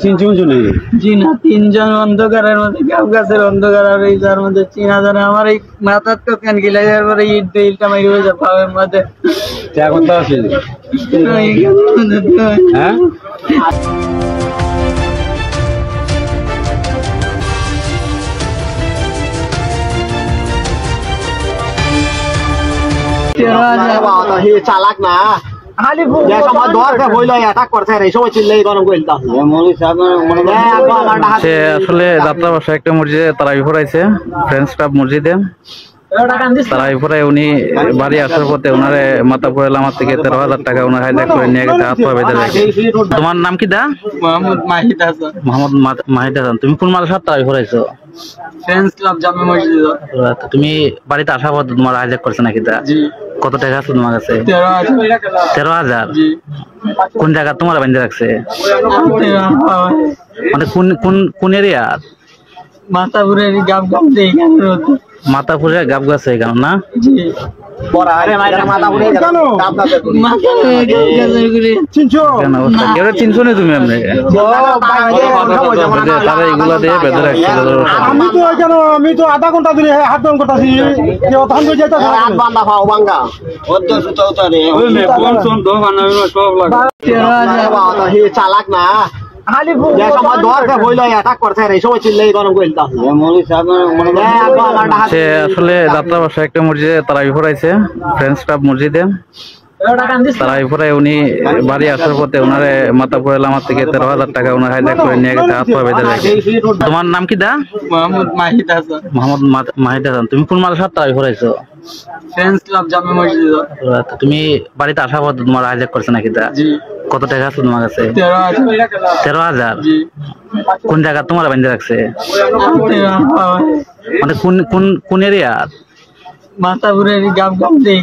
চিনছেন চলে জি না, তিনজন অন্ধকারের মধ্যে গাব গাছের অন্ধকার আর এই যার মধ্যে চিনা জানে আমার এই মাথার তো কেন গিলা যাওয়ার পরে ইটটা মারি হয়ে যায় পাবের মধ্যে করতে আছে হ্যাঁ চালাক না আসলে যাত্রা বাসা একটা মসজিদে তারাবি পড়াইছে, ফ্রেন্ডস ক্লাব মসজিদে তারাবি পড়ায়। উনি বাড়ি আসার পথে ওনারে মাথা পড়াইলে আমার থেকে 13,000 টাকা ওনার হাইজাক করে নিয়ে গেছে, হাত পা বেঁধে রাখে। তোমার নাম কি দা? মোহাম্মদ মাহিদ হাসান। মোহাম্মদ মাহিদ হাসান। তুমি কোন মাদ্রাসার তারাবি পড়াইছো? ফ্রেন্ডস ক্লাব জামে মসজিদ। তুমি বাড়িতে আসার পথে তোমার হাইজাক করছে নাকি দা? জি। কত টাকা আছে তোমার কাছে? 13,000। জি। কোন জায়গা তোমার বেঁধে রাখছে? মানে কোন এরিয়া? মাথাপুরের গাব গাব দিয়ে মাথাপুরে গাব গাছে এখানে না? জি। চিনছো না তুমি? আমি তো আধা ঘন্টা ধরে হাত দম করতেছি, চালাক না আসলে যাত্রা বাসা একটা মসজিদে তারাবি পড়াইছে, ফ্রেন্ডস ক্লাব মসজিদে তারাবি পড়ায়। উনি বাড়ি আসার পথে ওনারে মাথা পড়াইলে আমার থেকে 13,000 টাকা ওনার হাইজাক করে নিয়ে গেছে, হাত পা বেঁধে রাখে। তোমার নাম কি দা? মোহাম্মদ মাহিদ হাসান। মোহাম্মদ মাহিদ হাসান। তুমি কোন মাদ্রাসার তারাবি পড়াইছো? ফ্রেন্ডস ক্লাব জামে মসজিদ। তুমি বাড়িতে আসার পথে তোমার হাইজাক করছে নাকি দা? জি। কত টাকা আছে তোমার কাছে? 13,000। জি। কোন জায়গা তোমার বেঁধে রাখছে? মানে কোন এরিয়া? মাথাপুরের গাব গাব দিয়ে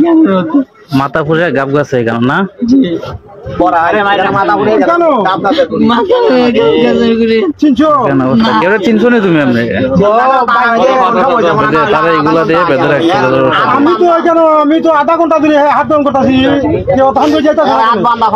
মাথাপুরে গাব গাছে এখানে না? জি। চিনছো না তুমি? আমি তো আধা ঘন্টা ধরে হাত দম করতেছি, বান্দা